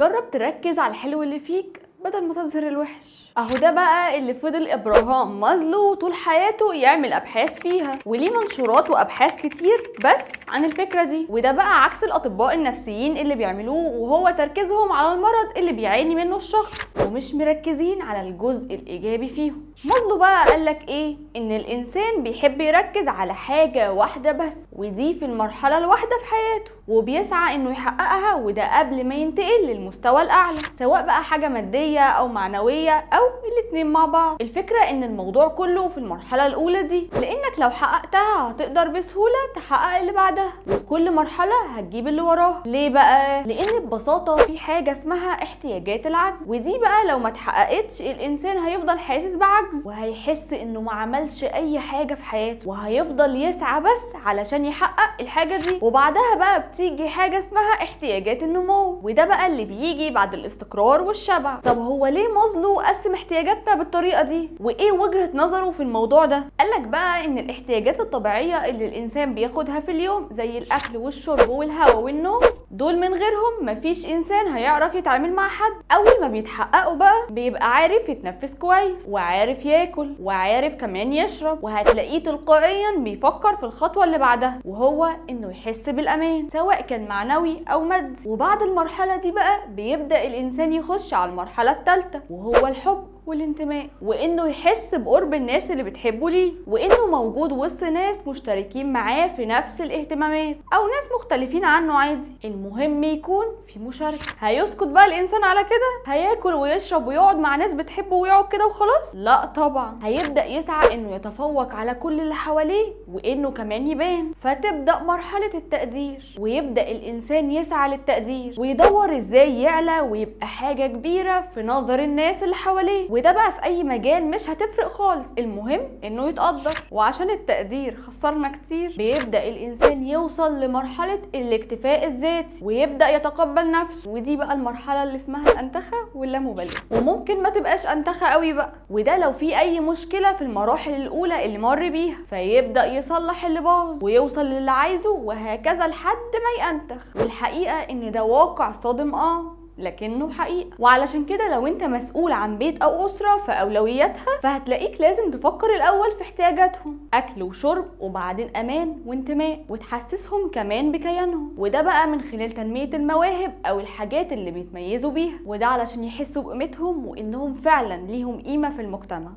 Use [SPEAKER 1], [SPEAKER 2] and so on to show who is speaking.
[SPEAKER 1] جرب تركز على الحلو اللي فيك بدل ما تظهر الوحش. اهو ده بقى اللي فضل ابراهام مازلو طول حياته يعمل ابحاث فيها، وليه منشورات وابحاث كتير بس عن الفكره دي. وده بقى عكس الاطباء النفسيين اللي بيعملوه، وهو تركيزهم على المرض اللي بيعاني منه الشخص ومش مركزين على الجزء الايجابي فيهم. مازلو بقى قالك ايه؟ ان الانسان بيحب يركز على حاجه واحده بس، ودي في المرحله الواحده في حياته، وبيسعى انه يحققها، وده قبل ما ينتقل للمستوى الاعلى، سواء بقى حاجه ماديه او معنويه او الاتنين مع بعض. الفكره ان الموضوع كله في المرحله الاولى دي، لانك لو حققتها هتقدر بسهوله تحقق اللي بعدها، وكل مرحله هتجيب اللي وراها. ليه بقى؟ لان ببساطه في حاجه اسمها احتياجات العجز، ودي بقى لو ما اتحققتش الانسان هيفضل حاسس بعجز، وهيحس انه ما عملش اي حاجه في حياته، وهيفضل يسعى بس علشان يحقق الحاجه دي. وبعدها بقى بتيجي حاجه اسمها احتياجات النمو، وده بقى اللي بيجي بعد الاستقرار والشبع. طب هو ليه مازلو قسم احتياجاتنا بالطريقه دي؟ وايه وجهه نظره في الموضوع ده؟ قالك بقى ان الاحتياجات الطبيعيه اللي الانسان بياخدها في اليوم زي الاكل والشرب والهواء والنوم، دول من غيرهم مفيش انسان هيعرف يتعامل مع حد. اول ما بيتحققوا بقى بيبقى عارف يتنفس كويس، وعارف ياكل، وعارف كمان يشرب، وهتلاقيه تلقائيا بيفكر في الخطوه اللي بعدها، وهو انه يحس بالامان سواء كان معنوي او مادي. وبعد المرحله دي بقى بيبدا الانسان يخش على المرحله الثالثه، وهو الحب والانتماء، وانه يحس بقرب الناس اللي بتحبه ليه، وانه موجود وسط ناس مشتركين معاه في نفس الاهتمامات او ناس مختلفين عنه عادي، المهم يكون في مشاركه. هيسكت بقى الانسان على كده؟ هياكل ويشرب ويقعد مع ناس بتحبه ويقعد كده وخلاص؟ لا طبعا، هيبدا يسعى انه يتفوق على كل اللي حواليه، وانه كمان يبان. فتبدا مرحله التقدير، ويبدا الانسان يسعى للتقدير ويدور ازاي يعلى ويبقى حاجه كبيره في نظر الناس اللي حواليه. وده بقى في اي مجال مش هتفرق خالص، المهم انه يتقدر. وعشان التقدير خسرنا كتير، بيبدا الانسان يوصل لمرحله الاكتفاء الذاتي، ويبدا يتقبل نفسه، ودي بقى المرحله اللي اسمها الانتخه واللامبالاه. وممكن ما تبقاش انتخه قوي بقى، وده لو في اي مشكله في المراحل الاولى اللي مر بيها، فيبدا يصلح اللي باظ ويوصل للي عايزه، وهكذا لحد ما ينتخ. والحقيقه ان ده واقع صادم لكنه حقيقة. وعلشان كده لو انت مسؤول عن بيت او اسرة، فاولوياتها فهتلاقيك لازم تفكر الاول في احتياجاتهم، اكل وشرب، وبعدين امان وانتماء، وتحسسهم كمان بكيانهم. وده بقى من خلال تنمية المواهب او الحاجات اللي بيتميزوا بيها، وده علشان يحسوا بقيمتهم وانهم فعلا ليهم قيمة في المجتمع.